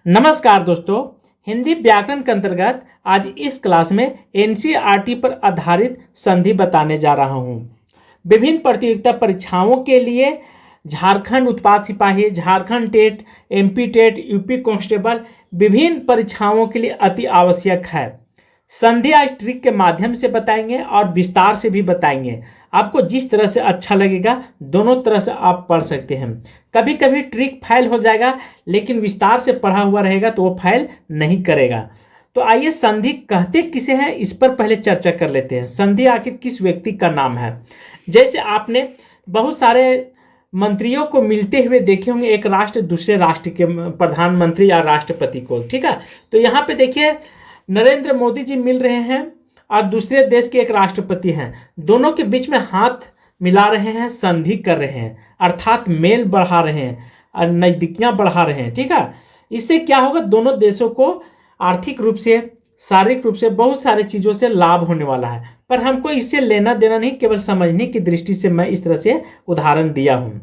नमस्कार दोस्तों, हिंदी व्याकरण के अंतर्गत आज इस क्लास में एनसीईआरटी पर आधारित संधि बताने जा रहा हूं। विभिन्न प्रतियोगिता परीक्षाओं के लिए झारखंड उत्पाद सिपाही, Jharkhand TET, MP TET, UP constable विभिन्न परीक्षाओं के लिए अति आवश्यक है। संधि आज ट्रिक के माध्यम से बताएंगे और विस्तार से भी बताएंगे। आपको जिस तरह से अच्छा लगेगा दोनों तरह से आप पढ़ सकते हैं। कभी कभी ट्रिक फेल हो जाएगा, लेकिन विस्तार से पढ़ा हुआ रहेगा तो वो फेल नहीं करेगा। तो आइए संधि कहते किसे हैं इस पर पहले चर्चा कर लेते हैं। संधि आखिर किस व्यक्ति का नाम है? जैसे आपने बहुत सारे मंत्रियों को मिलते हुए देखे होंगे, एक राष्ट्र दूसरे राष्ट्र के प्रधानमंत्री या राष्ट्रपति को, ठीक है। तो यहाँ पे देखिए नरेंद्र मोदी जी मिल रहे हैं और दूसरे देश के एक राष्ट्रपति हैं, दोनों के बीच में हाथ मिला रहे हैं, संधि कर रहे हैं, अर्थात मेल बढ़ा रहे हैं और नज़दीकियाँ बढ़ा रहे हैं, ठीक है। इससे क्या होगा, दोनों देशों को आर्थिक रूप से, शारीरिक रूप से, बहुत सारी चीज़ों से लाभ होने वाला है। पर हमको इससे लेना देना नहीं, केवल समझने की दृष्टि से मैं इस तरह से उदाहरण दिया हूँ।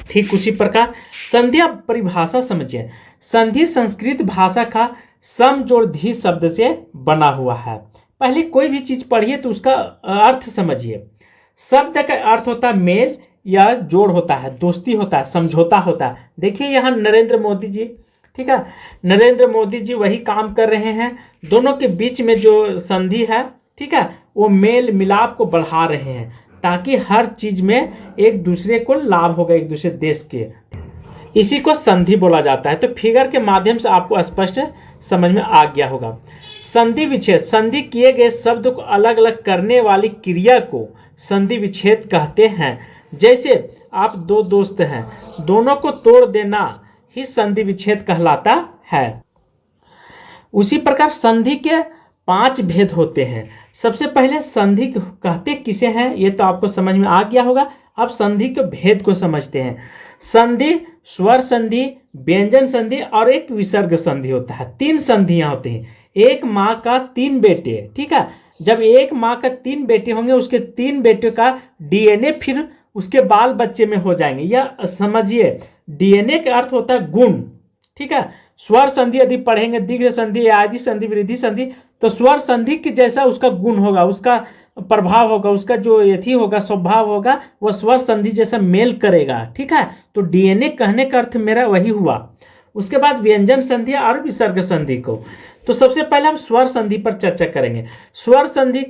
ठीक उसी प्रकार संधि, आप परिभाषा समझिए। संधि संस्कृत भाषा का सम जोड़ धी शब्द से बना हुआ है। पहले कोई भी चीज़ पढ़िए तो उसका अर्थ समझिए। शब्द का अर्थ होता है मेल या जोड़ होता है, दोस्ती होता है, समझौता होता है। देखिए यहाँ नरेंद्र मोदी जी, ठीक है, नरेंद्र मोदी जी वही काम कर रहे हैं। दोनों के बीच में जो संधि है, ठीक है, वो मेल मिलाप को बढ़ा रहे हैं ताकि हर चीज में एक दूसरे को लाभ होगा, एक दूसरे देश के। इसी को संधि बोला जाता है। तो फिगर के माध्यम से आपको स्पष्ट समझ में आ गया होगा। संधि विच्छेद, संधि किए गए शब्द को अलग अलग करने वाली क्रिया को संधि विच्छेद कहते हैं। जैसे आप दो दोस्त हैं, दोनों को तोड़ देना ही संधि विच्छेद कहलाता है। उसी प्रकार संधि के 5 भेद होते हैं। सबसे पहले संधि कहते किसे हैं ये तो आपको समझ में आ गया होगा। अब संधि के भेद को समझते हैं। संधि स्वर संधि, व्यंजन संधि और एक विसर्ग संधि होता है। 3 संधियां होती हैं। एक माँ का 3 बेटे, ठीक है। जब एक माँ का 3 बेटे होंगे, उसके 3 बेटे का डीएनए फिर उसके बाल बच्चे में हो जाएंगे। यह समझिए, डीएनए का अर्थ होता है गुण, ठीक है। स्वर संधि यदि पढ़ेंगे, दीर्घ संधि, आदि संधि, वृद्धि संधि, तो स्वर संधि के जैसा उसका गुण होगा, उसका प्रभाव होगा, उसका जो यथी होगा, स्वभाव होगा, वह स्वर संधि जैसा मेल करेगा, ठीक है। तो डीएनए कहने का अर्थ मेरा वही हुआ। उसके बाद व्यंजन संधि और विसर्ग संधि को। तो सबसे पहले हम स्वर संधि पर चर्चा करेंगे। स्वर संधि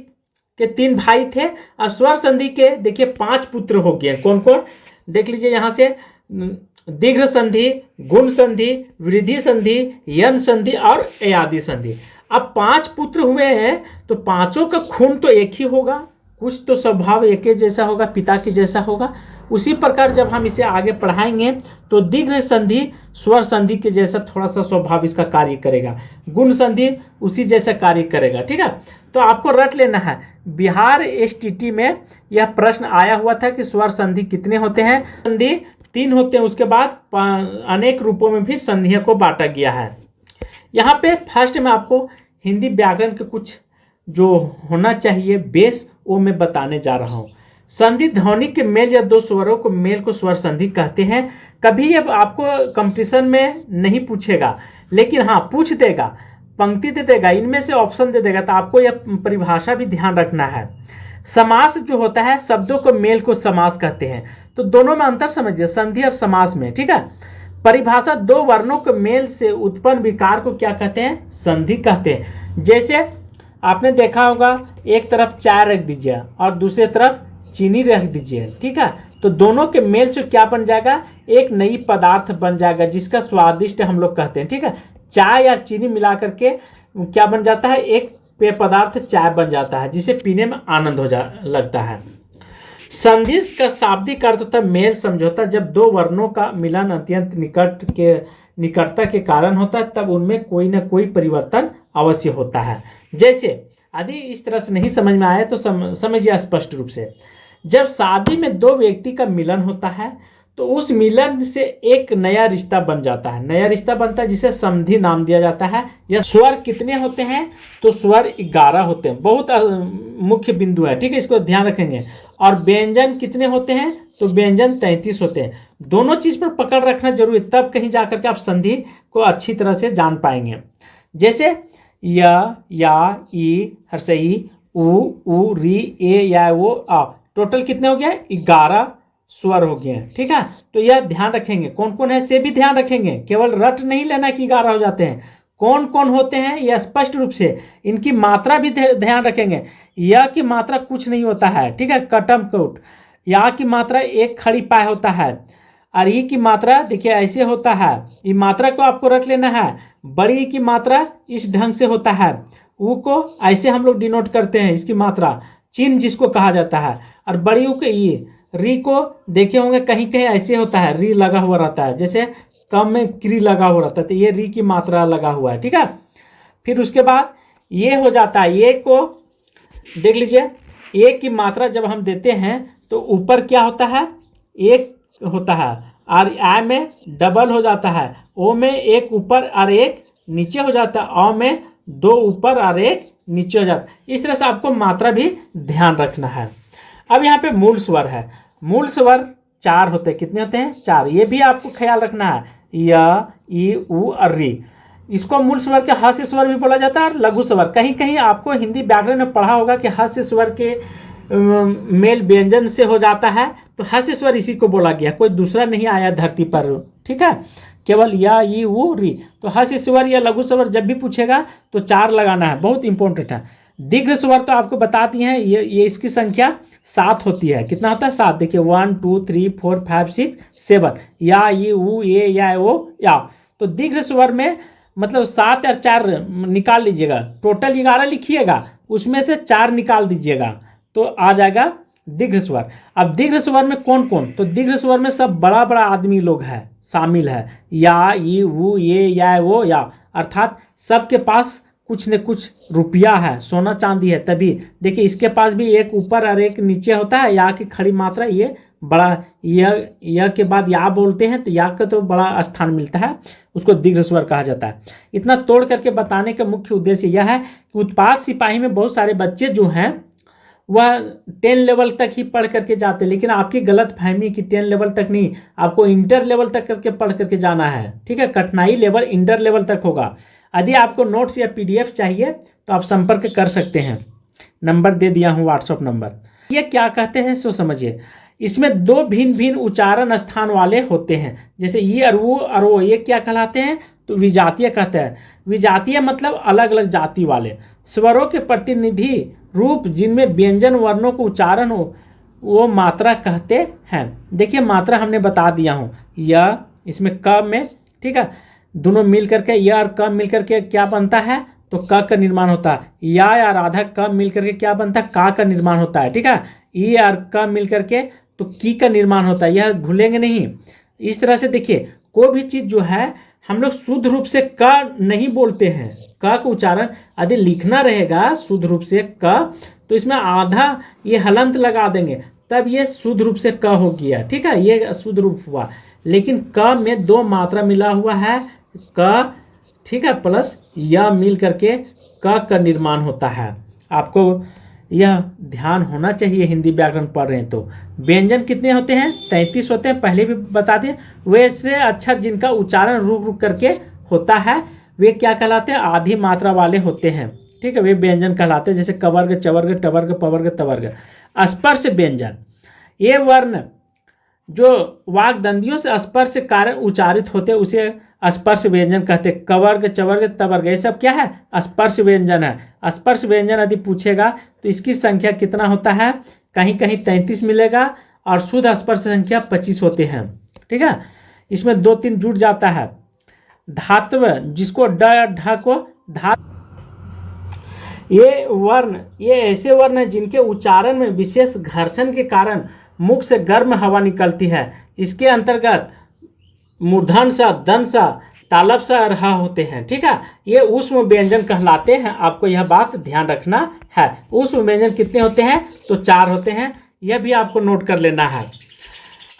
के 3 भाई थे और स्वर संधि के देखिए 5 पुत्र हो गए। कौन कौन देख लीजिए यहाँ से, दीर्घ संधि, गुण संधि, वृद्धि संधि, यन संधि और अयादि संधि। अब 5 पुत्र हुए हैं तो पांचों का खून तो एक ही होगा, कुछ तो स्वभाव एक ही जैसा होगा, पिता के जैसा होगा। उसी प्रकार जब हम इसे आगे पढ़ाएंगे तो दीर्घ संधि स्वर संधि के जैसा थोड़ा सा स्वभाव इसका कार्य करेगा, गुण संधि उसी जैसा कार्य करेगा, ठीक है। तो आपको रट लेना है। बिहार एसटीटी में यह प्रश्न आया हुआ था कि स्वर संधि कितने होते हैं। संधि 3 होते हैं। उसके बाद अनेक रूपों में भी संधियों को बांटा गया है। यहाँ पे फर्स्ट में आपको हिंदी व्याकरण के कुछ जो होना चाहिए बेस, वो मैं बताने जा रहा हूँ। संधि ध्वनि के मेल या 2 स्वरों को मेल को स्वर संधि कहते हैं। कभी अब आपको कंपटीशन में नहीं पूछेगा, लेकिन हाँ पूछ देगा, पंक्ति दे देगा, इनमें से ऑप्शन दे देगा, तो आपको यह परिभाषा भी ध्यान रखना है। समास जो होता है, शब्दों को मेल को समास कहते हैं। तो दोनों में अंतर समझिए, संधि और समास में, ठीक है। परिभाषा, 2 वर्णों के मेल से उत्पन्न विकार को क्या कहते हैं? संधि कहते हैं। जैसे आपने देखा होगा, एक तरफ चाय रख दीजिए और दूसरी तरफ चीनी रख दीजिए, ठीक है। तो दोनों के मेल से क्या बन जाएगा? एक नई पदार्थ बन जाएगा जिसका स्वादिष्ट हम लोग कहते हैं, ठीक है। चाय या चीनी मिला करके क्या बन जाता है? एक पेय पदार्थ चाय बन जाता है, जिसे पीने में आनंद लगता है। संधि का शाब्दिक अर्थ होता है मेल, समझौता। जब 2 वर्णों का मिलन अत्यंत निकटता के कारण होता है, तब उनमें कोई ना कोई परिवर्तन अवश्य होता है। जैसे यदि इस तरह से नहीं समझ में आया तो समझिए स्पष्ट रूप से। जब शादी में 2 व्यक्ति का मिलन होता है तो तो उस मिलन से एक नया रिश्ता बन जाता है, नया रिश्ता बनता है जिसे संधि नाम दिया जाता है। यह स्वर कितने होते हैं? तो स्वर 11 होते हैं, बहुत मुख्य बिंदु है, ठीक है, इसको ध्यान रखेंगे। और व्यंजन कितने होते हैं? तो व्यंजन 33 होते हैं। दोनों चीज पर पकड़ रखना जरूरी, तब कहीं जाकर के आप संधि को अच्छी तरह से जान पाएंगे। जैसे या, ई, हर्षई, उ, री, ए, या, वो, आ, टोटल कितने हो गए? 11 स्वर हो गए हैं, ठीक है। तो यह ध्यान रखेंगे, कौन कौन है से भी ध्यान रखेंगे, केवल रट नहीं लेना कि 11 हो जाते हैं। कौन कौन होते हैं यह स्पष्ट रूप से, इनकी मात्रा भी ध्यान रखेंगे। या की मात्रा कुछ नहीं होता है, ठीक है, कटम कोट। या की मात्रा एक खड़ी पाए होता है, और ई की मात्रा देखिए ऐसे होता है। ये मात्रा को आपको रट लेना है। बड़ी ई की मात्रा इस ढंग से होता है, ऊ को ऐसे हम लोग डिनोट करते हैं, इसकी मात्रा चिन्ह जिसको कहा जाता है। और बड़ी ऊ के ई, री को देखे होंगे कहीं कहीं ऐसे होता है, री लगा हुआ रहता है, जैसे कम में क्री लगा हुआ रहता है, तो ये री की मात्रा लगा हुआ है, ठीक है। फिर उसके बाद ये हो जाता है, ये को देख लीजिए, ए की मात्रा जब हम देते हैं तो ऊपर क्या होता है? एक होता है, और आ में डबल हो जाता है, ओ में एक ऊपर और एक नीचे हो जाता है, औ में 2 ऊपर और 1 नीचे हो जाता है। इस तरह से आपको मात्रा भी ध्यान रखना है। अब यहाँ पे मूल स्वर है, मूल स्वर 4 होते हैं। कितने होते हैं? 4। ये भी आपको ख्याल रखना है, य, ई, उ और री। इसको मूल स्वर के हास्य स्वर भी बोला जाता है और लघु स्वर। कहीं कहीं आपको हिंदी व्याकरण में पढ़ा होगा कि हास्य स्वर के मेल व्यंजन से हो जाता है, तो हास्य स्वर इसी को बोला गया, कोई दूसरा नहीं आया धरती पर, ठीक है, केवल या, ई, उ, री। तो हास्य स्वर या लघु स्वर जब भी पूछेगा तो 4 लगाना है, बहुत इंपॉर्टेंट है। दीर्घ स्वर तो आपको बता दिए हैं, ये इसकी संख्या 7 होती है। कितना होता है? 7। देखिए 1 2 3 4 5 6 7, या, ई, उ, ए, या, ओ, या। तो दीर्घ स्वर में मतलब 7 और 4 निकाल लीजिएगा, टोटल 11 लिखिएगा, उसमें से 4 निकाल दीजिएगा तो आ जाएगा दीर्घ स्वर। अब दीर्घ स्वर में कौन कौन? तो दीर्घ स्वर में सब बड़ा बड़ा आदमी लोग है शामिल है, या, ई, उ, ए, या, वो, या, अर्थात सबके पास कुछ न कुछ रुपया है, सोना चांदी है। तभी देखिए इसके पास भी एक ऊपर और एक नीचे होता है, या की खड़ी मात्रा, ये बड़ा, यह के बाद या बोलते हैं तो या का तो बड़ा स्थान मिलता है, उसको दीर्घ स्वर कहा जाता है। इतना तोड़ करके बताने का मुख्य उद्देश्य यह है कि उत्पाद सिपाही में बहुत सारे बच्चे जो हैं वह 10 लेवल तक ही पढ़ करके जाते, लेकिन आपकी गलत फहमी कि 10 लेवल तक नहीं, आपको इंटर लेवल तक करके पढ़ करके जाना है, ठीक है। कठिनाई लेवल इंटर लेवल तक होगा। यदि आपको नोट्स या PDF चाहिए तो आप संपर्क कर सकते हैं, नंबर दे दिया हूँ, व्हाट्सअप नंबर। ये क्या कहते हैं सो समझिए। इसमें 2 भिन्न भिन्न उच्चारण स्थान वाले होते हैं, जैसे ये और वो, ये क्या कहलाते हैं? तो विजातीय कहते हैं। विजातीय मतलब अलग अलग जाति वाले स्वरों के प्रतिनिधि रूप, जिनमें व्यंजन वर्णों को उच्चारण हो, वो मात्रा कहते हैं। देखिए मात्रा हमने बता दिया हूँ, यह इसमें क में, ठीक है, दोनों मिल करके य और क मिल करके क्या बनता है? तो क का निर्माण होता है। या और आधा क मिल करके क्या बनता है? का का निर्माण होता है, ठीक है। ई और क मिल करके तो की का निर्माण होता है, यह भूलेंगे नहीं। इस तरह से देखिए कोई भी चीज़ जो है हम लोग शुद्ध रूप से क नहीं बोलते हैं, क का उच्चारण यदि लिखना रहेगा शुद्ध रूप से क, तो इसमें आधा ये हलंत लगा देंगे, तब ये शुद्ध रूप से क हो गया, ठीक है, ये शुद्ध रूप हुआ। लेकिन क में 2 मात्रा मिला हुआ है, क, ठीक है, प्लस य मिल करके क का निर्माण होता है। आपको यह ध्यान होना चाहिए हिंदी व्याकरण पढ़ रहे हैं तो। व्यंजन कितने होते हैं? 33 होते हैं, पहले भी बता दें। वैसे अक्षर जिनका उच्चारण रुक रुक करके होता है वे क्या कहलाते हैं? आधी मात्रा वाले होते हैं, ठीक है, वे व्यंजन कहलाते हैं। जैसे कवर्ग, चवर्ग, टवर्ग, पवर्ग, तवर्ग। स्पर्श व्यंजन, ये वर्ण जो वाग्दंदियों से स्पर्श के कारण उच्चारित होते उसे स्पर्श व्यंजन कहते हैं। कवर्ग, चवर्ग, तवर्ग, ये सब क्या है? स्पर्श व्यंजन है। स्पर्श व्यंजन यदि पूछेगा तो इसकी संख्या कितना होता है? कहीं कहीं 33 मिलेगा और शुद्ध स्पर्श संख्या 25 होते हैं, ठीक है। इसमें 2-3 जुड़ जाता है। धात्व, जिसको ड ढ को धात, ये ऐसे वर्ण हैं जिनके उच्चारण में विशेष घर्षण के कारण मुख से गर्म हवा निकलती है। इसके अंतर्गत मूर्धन सा, दन सा, तालब सा और ह होते हैं, ठीक है। ये ऊष्म व्यंजन कहलाते हैं, आपको यह बात ध्यान रखना है। ऊष्म व्यंजन कितने होते हैं? तो 4 होते हैं, यह भी आपको नोट कर लेना है।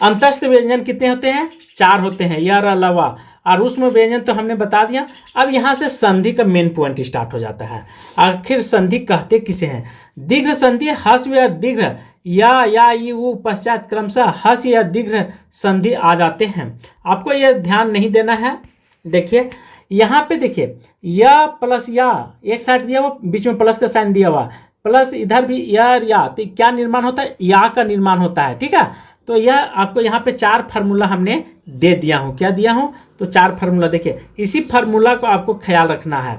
अंतस्थ व्यंजन कितने होते हैं? 4 होते हैं, यह अलावा। और ऊष्म व्यंजन तो हमने बता दिया। अब यहाँ से संधि का मेन पॉइंट स्टार्ट हो जाता है। आखिर संधि कहते किसे हैं? दीर्घ संधि हस्व या दीर्घ या ई उ पश्चात क्रमशः हस या दीर्घ संधि आ जाते हैं। आपको यह ध्यान नहीं देना है। देखिए यहाँ पे, देखिए या प्लस या एक साइड दिया हुआ, बीच में प्लस का साइन दिया हुआ, प्लस इधर भी या, तो क्या निर्माण होता है? या का निर्माण होता है। ठीक है, तो यह आपको यहाँ पे 4 फार्मूला हमने दे दिया हूँ। क्या दिया हूँ? तो 4 फार्मूला। देखिए इसी फार्मूला को आपको ख्याल रखना है।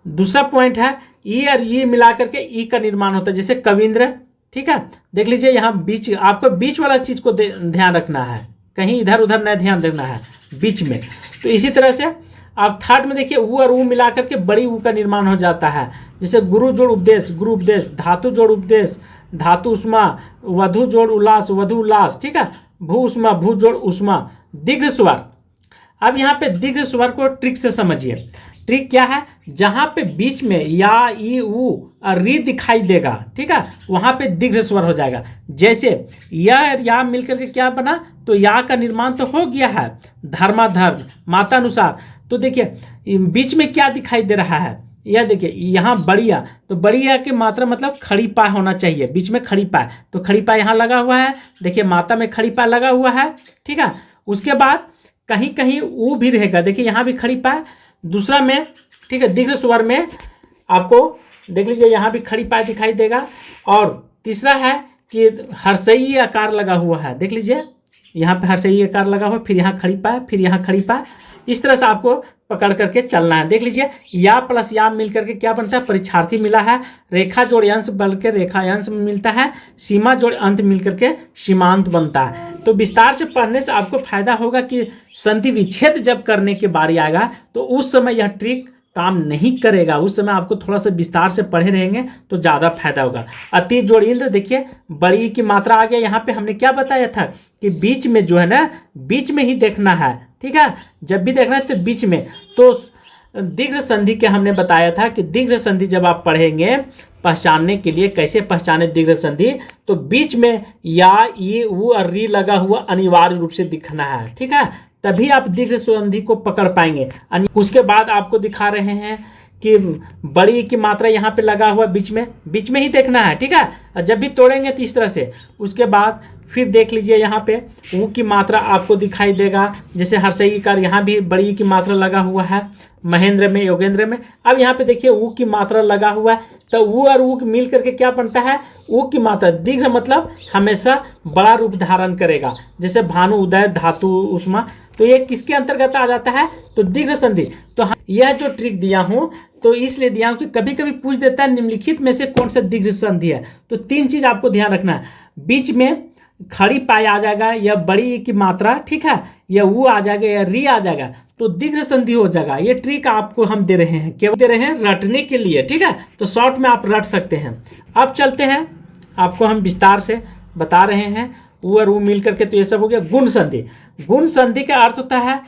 दूसरा पॉइंट है ई और ई मिला करके ई का निर्माण होता है, जैसे कविंद्र। ठीक है, देख लीजिए यहाँ बीच, आपको बीच वाला चीज को ध्यान रखना है, कहीं इधर उधर नहीं ध्यान देना है, बीच में। तो इसी तरह से आप थर्ड में देखिए ऊ और ऊ मिला करके बड़ी ऊ का निर्माण हो जाता है, जैसे गुरु जोड़ उपदेश, गुरु उपदेश, धातु जोड़ उपदेश, धातु उष्मा, वधु जोड़ उल्लास, वधु उल्लास। ठीक है, भू उष्मा, भू जोड़ उष्मा, दीर्घ स्वर। अब यहाँ पे दीर्घ स्वर को ट्रिक से समझिए। ट्रिक क्या है? जहाँ पे बीच में या ई उ और री दिखाई देगा, ठीक है, वहाँ पे दीर्घ स्वर हो जाएगा। जैसे या मिलकर के क्या बना? तो या का निर्माण तो हो गया है, धर्माधर्म, मातानुसार। तो देखिए बीच में क्या दिखाई दे रहा है? यह देखिए यहाँ बड़िया, तो बड़िया की मात्रा मतलब खड़ी पा होना चाहिए, बीच में खड़ी पा, तो खड़ी पा यहाँ लगा हुआ है। देखिए माता में खड़ी पा लगा हुआ है। ठीक है, उसके बाद कहीं कहीं ऊ भी रहेगा, देखिए यहाँ भी खड़ी पा। दूसरा में, ठीक है, दीर्घ स्वर में आपको देख लीजिए यहाँ भी खड़ी पा दिखाई देगा। और तीसरा है कि हर्षई आकार लगा हुआ है, देख लीजिए यहाँ पे हर्षई आकार लगा हुआ, फिर यहाँ खड़ी पा, फिर यहाँ खड़ी पा। इस तरह से आपको पकड़ करके चलना है। देख लीजिए या प्लस या मिल करके क्या बनता है? परीक्षार्थी मिला है। रेखा जोड़ अंश बल के रेखा अंश मिलता है। सीमा जोड़ अंत मिल करके सीमांत बनता है। तो विस्तार से पढ़ने से आपको फायदा होगा कि संधि विच्छेद जब करने की बारी आएगा तो उस समय यह ट्रिक काम नहीं करेगा। उस समय आपको थोड़ा सा विस्तार से पढ़े रहेंगे तो ज़्यादा फायदा होगा। अति जोड़ इंद्र, देखिए बड़ी की मात्रा आ गया। यहाँ पे हमने क्या बताया था कि बीच में जो है ना, बीच में ही देखना है। ठीक है, जब भी देखना है तो बीच में। तो दीर्घ संधि के हमने बताया था कि दीर्घ संधि जब आप पढ़ेंगे पहचानने के लिए, कैसे पहचाने दीर्घ संधि, तो बीच में या ई उ और री लगा हुआ अनिवार्य रूप से दिखना है। ठीक है, तभी आप दीर्घ संधि को पकड़ पाएंगे। उसके बाद आपको दिखा रहे हैं कि बड़ी की मात्रा यहाँ पे लगा हुआ बीच में ही देखना है। ठीक है, जब भी तोड़ेंगे तो इस तरह से। उसके बाद फिर देख लीजिए यहाँ पे ऊ की मात्रा आपको दिखाई देगा, जैसे हर्षई कार, यहाँ भी बड़ी की मात्रा लगा हुआ है, महेंद्र में, योगेंद्र में। अब यहाँ पे देखिए ऊ की मात्रा लगा हुआ है, तो ऊ और ऊ मिल करके क्या बनता है? ऊ की मात्रा। दीर्घ मतलब हमेशा बड़ा रूप धारण करेगा, जैसे भानु, उदय, धातु, उष्मा। तो ये किसके अंतर्गत आ जाता है? तो दीर्घ संधि। तो यह जो ट्रिक दिया हूँ तो इसलिए दिया हूँ कि कभी कभी पूछ देता है निम्नलिखित में से कौन सा दीर्घ संधि है। तो 3 चीज आपको ध्यान रखना है, बीच में खड़ी पाई आ जाएगा या बड़ी की मात्रा, ठीक है, या वो आ जाएगा या री आ जाएगा, तो दीर्घ संधि हो जाएगा। ये ट्रिक आपको हम दे रहे हैं, केवल दे रहे हैं रटने के लिए। ठीक है, तो शॉर्ट में आप रट सकते हैं। अब चलते हैं, आपको हम विस्तार से बता रहे हैं। ऊ और ऊ मिल करके तो ये सब हो गया। गुण संधि। गुण संधि का अर्थ होता है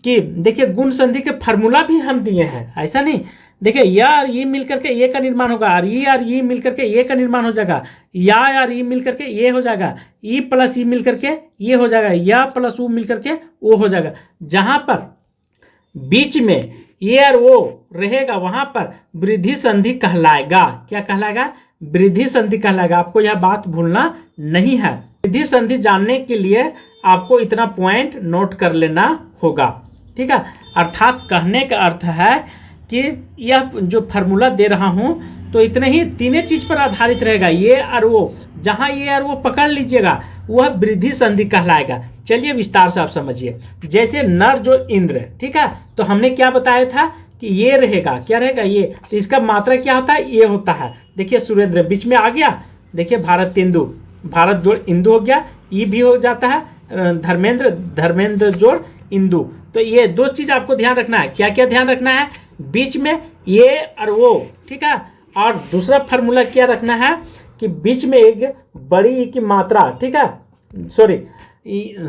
कि देखिए गुण संधि के फार्मूला भी हम दिए हैं, ऐसा नहीं। देखिए या और ये मिल करके ये का निर्माण होगा, और ये मिल करके ये का निर्माण हो जाएगा, या और ये मिल करके ये हो जाएगा, ई प्लस ई मिल करके ये हो जाएगा, या प्लस ऊ मिल करके वो हो जाएगा। जहां पर बीच में ये और वो रहेगा वहां पर वृद्धि संधि कहलाएगा। क्या कहलाएगा? वृद्धि संधि कहलाएगा। आपको यह बात भूलना नहीं है। वृद्धि संधि जानने के लिए आपको इतना पॉइंट नोट कर लेना होगा। ठीक है, अर्थात कहने का अर्थ है कि यह जो फार्मूला दे रहा हूं तो इतने ही 3 चीज पर आधारित रहेगा, ये और वो। जहां ये और वो पकड़ लीजिएगा वह वृद्धि संधि कहलाएगा। चलिए विस्तार से आप समझिए। जैसे नर जो इंद्र, ठीक है, तो हमने क्या बताया था कि ये रहेगा, क्या रहेगा? ये। तो इसका मात्रा क्या होता है? ये होता है। देखिए सुरेंद्र बीच में आ गया, देखिए भारत तेंदु, भारत जोड़ इंदु हो गया, ये भी हो जाता है धर्मेंद्र, धर्मेंद्र जोड़ इंदु। तो ये 2 चीज आपको ध्यान रखना है। क्या क्या ध्यान रखना है? बीच में ये और वो, ठीक है। और दूसरा फार्मूला क्या रखना है कि बीच में एक बड़ी की मात्रा, ठीक है, सॉरी,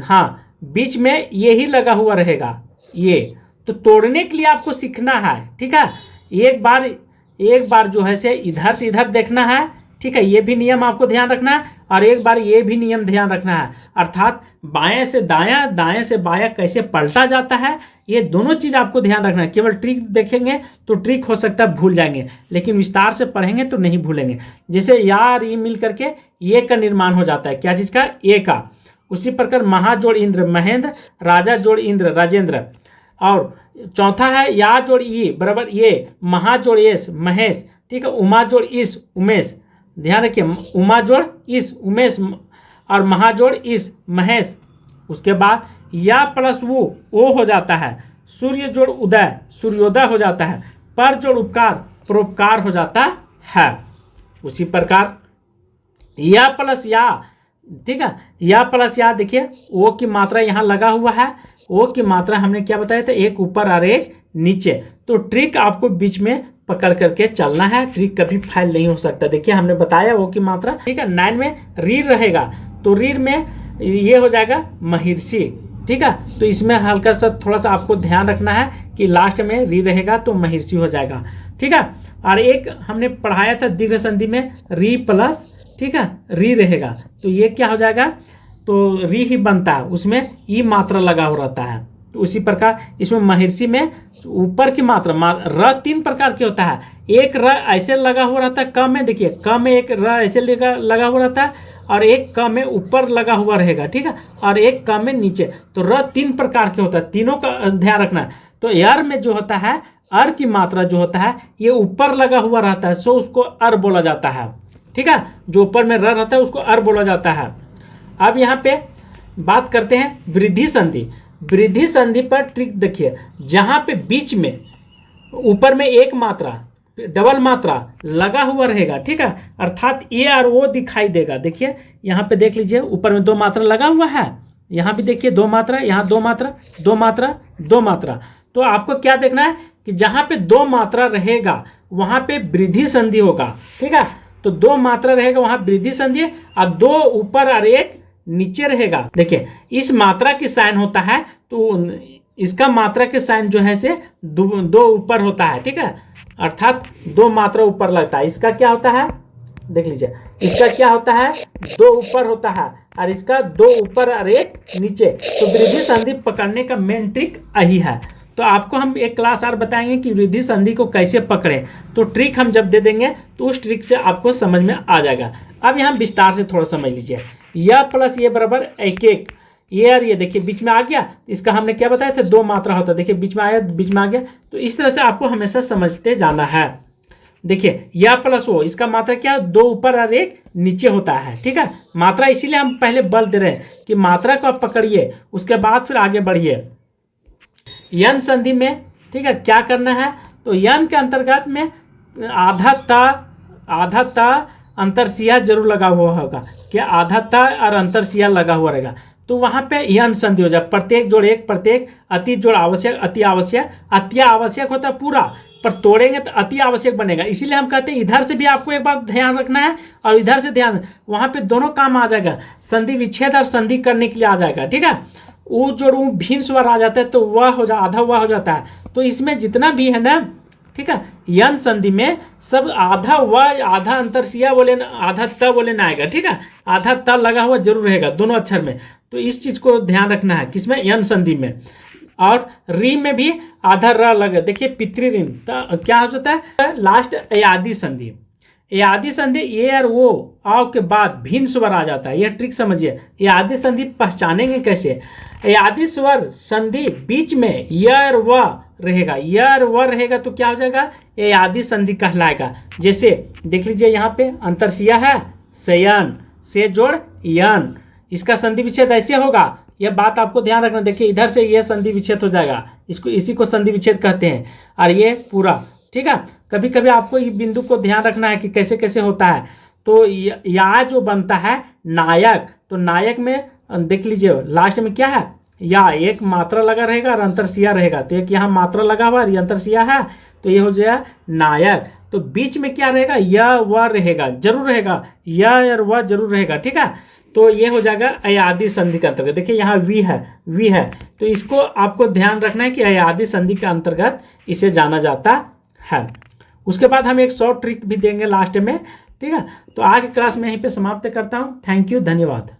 हाँ, बीच में ये ही लगा हुआ रहेगा, ये। तो तोड़ने के लिए आपको सीखना है, ठीक है। एक बार जो है से इधर देखना है, ठीक है, ये भी नियम आपको ध्यान रखना है और एक बार ये भी नियम ध्यान रखना है, अर्थात बाएं से दायां, दाएं से बायां कैसे पलटा जाता है, ये दोनों चीज आपको ध्यान रखना है। केवल ट्रिक देखेंगे तो ट्रिक हो सकता है भूल जाएंगे, लेकिन विस्तार से पढ़ेंगे तो नहीं भूलेंगे। जैसे या और ये मिल करके ये का निर्माण हो जाता है, क्या चीज का, ए का। उसी प्रकार महा जोड़ इंद्र महेंद्र, राजा जोड़ इंद्र राजेंद्र। और चौथा है या जोड़ ई बराबर ये, महा जोड़ एस महेश, ठीक है, उमा जोड़ इस उमेश। ध्यान रखिए, उमा जोड़ इस उमेश और महाजोड़ इस महेश। उसके बाद या प्लस वो ओ हो जाता है, सूर्य जोड़ उदय सूर्योदय हो जाता है, पर जोड़ उपकार परोपकार हो जाता है। उसी प्रकार या प्लस या, ठीक है, या प्लस या, देखिए ओ की मात्रा यहाँ लगा हुआ है, ओ की मात्रा हमने क्या बताया था, एक ऊपर और एक नीचे। तो ट्रिक आपको बीच में पकड़ करके चलना है, ट्रिक कभी फेल नहीं हो सकता। देखिए हमने बताया ओ की मात्रा, ठीक है। 9 में रीर रहेगा तो रीर में ये हो जाएगा महिर्षि, ठीक है। तो इसमें हल्का सा थोड़ा सा आपको ध्यान रखना है कि लास्ट में री रहेगा तो महिर्षि हो जाएगा, ठीक है। और एक हमने पढ़ाया था दीर्घ संधि में री प्लस, ठीक है, री रहेगा तो ये क्या हो जाएगा, तो री ही बनता है, उसमें ई मात्रा लगा हो रहता है। तो उसी प्रकार इसमें महिर्षि में ऊपर की मात्रा र 3 प्रकार के होता है। एक र ऐसे लगा हुआ रहता है क में, देखिए क में एक र ऐसे लगा हुआ रहता है और एक क में ऊपर लगा हुआ रहेगा, ठीक है, और एक क में नीचे। तो र 3 प्रकार के होता है, तीनों का ध्यान रखना है। तो यार में जो होता है अर की मात्रा जो होता है ये ऊपर लगा हुआ रहता है, सो उसको अर बोला जाता है, ठीक है। जो ऊपर में र रहता है उसको अर बोला जाता है। अब यहाँ पे बात करते हैं वृद्धि संधि। वृद्धि संधि पर ट्रिक देखिए, जहां पे बीच में ऊपर में एक मात्रा डबल मात्रा लगा हुआ रहेगा, ठीक है, अर्थात ए और ओ दिखाई देगा। देखिए यहाँ पे देख लीजिए ऊपर में 2 मात्रा लगा हुआ है, यहाँ भी देखिए 2 मात्रा, यहाँ 2 मात्रा 2 मात्रा 2 मात्रा। तो आपको क्या देखना है कि जहां पे 2 मात्रा रहेगा वहां पे वृद्धि संधि होगा, ठीक है। तो 2 मात्रा रहेगा वहां वृद्धि संधि और 2 ऊपर और एक नीचे रहेगा। देखिए इस मात्रा की साइन होता है तो इसका मात्रा के साइन जो है से 2 ऊपर होता है, ठीक है, अर्थात 2 मात्रा ऊपर लगता है। इसका क्या होता है, देख लीजिए, इसका क्या होता है 2 ऊपर होता है और इसका 2 ऊपर और एक नीचे। तो वृद्धि संधि पकड़ने का मेन ट्रिक यही है। तो आपको हम एक क्लास और बताएंगे कि वृद्धि संधि को कैसे पकड़ें। तो ट्रिक हम जब दे देंगे तो उस ट्रिक से आपको समझ में आ जाएगा। अब यहाँ विस्तार से थोड़ा समझ लीजिए, यह प्लस ये बराबर एक एक, ये और ये देखिए बीच में आ गया, इसका हमने क्या बताया था 2 मात्रा होता है, देखिए बीच में आया बीच में आ गया। तो इस तरह से आपको हमेशा समझते जाना है। देखिए यह प्लस वो, इसका मात्रा क्या 2 ऊपर और एक नीचे होता है, ठीक है। मात्रा इसीलिए हम पहले बल दे रहे हैं कि मात्रा को आप पकड़िए उसके बाद फिर आगे बढ़िए। यन संधि में, ठीक है, क्या करना है, तो यन के अंतर्गत में आधा त अंतरसिया जरूर लगा हुआ होगा, क्या आधा त और अंतरसिया लगा हुआ रहेगा। तो वहां पे यन संधि हो जाए, प्रत्येक जोड़ एक, प्रत्येक अति जोड़ आवश्यक, अति आवश्यक, अति आवश्यक होता है पूरा, पर तोड़ेंगे तो अति आवश्यक बनेगा। इसीलिए हम कहते हैं इधर से भी आपको एक बार ध्यान रखना है और इधर से ध्यान, वहां पे दोनों काम आ जाएगा, संधि विच्छेद और संधि करने के लिए आ जाएगा, ठीक है। वो जोड़ भिन्न स्वर आ जाता है तो वह हो जा आधा वह हो जाता है। तो इसमें जितना भी है ना, ठीक है, यन संधि में सब आधा व आधा अंतरसिया बोले आधा त बोले ना आएगा, ठीक है, आधा त लगा हुआ जरूर रहेगा दोनों अक्षर में। तो इस चीज को ध्यान रखना है किसमें, यन संधि में। और री में भी आधा र लगे, देखिए पितृ ऋण तो क्या हो जाता है लास्ट अयादि संधि। अयादि संधि ये और वो आओ के बाद भिन्न स्वर आ जाता है, यह ट्रिक समझिए। अयादि संधि पहचानेंगे कैसे, अयादि स्वर संधि बीच में य और व रहेगा, य और व रहेगा तो क्या हो जाएगा अयादि संधि कहलाएगा। जैसे देख लीजिए यहाँ पे अंतरसिया है शयन से जोड़ यन, इसका संधि विच्छेद ऐसे होगा, यह बात आपको ध्यान रखना। देखिए इधर से यह संधि विच्छेद हो जाएगा, इसको इसी को संधि विच्छेद कहते हैं, और ये पूरा, ठीक है। कभी कभी आपको ये बिंदु को ध्यान रखना है कि कैसे कैसे होता है। तो या जो बनता है नायक, तो नायक में देख लीजिए लास्ट में क्या है, या एक मात्रा लगा रहेगा और अंतरसिया रहेगा, तो एक यहाँ मात्रा लगा हुआ और ये अंतरसिया है, तो ये हो जाएगा नायक। तो बीच में क्या रहेगा, य व रहेगा जरूर रहेगा, य और व जरूर रहेगा, ठीक है। तो ये हो जाएगा अयादि संधि के अंतर्गत। देखिए यहाँ वी है, तो इसको आपको ध्यान रखना है कि अयादि संधि के अंतर्गत इसे जाना जाता है। उसके बाद हम एक शॉर्ट ट्रिक भी देंगे लास्ट में। ठीक है। तो आज की क्लास में यहीं पे समाप्त करता हूँ। थैंक यू, धन्यवाद।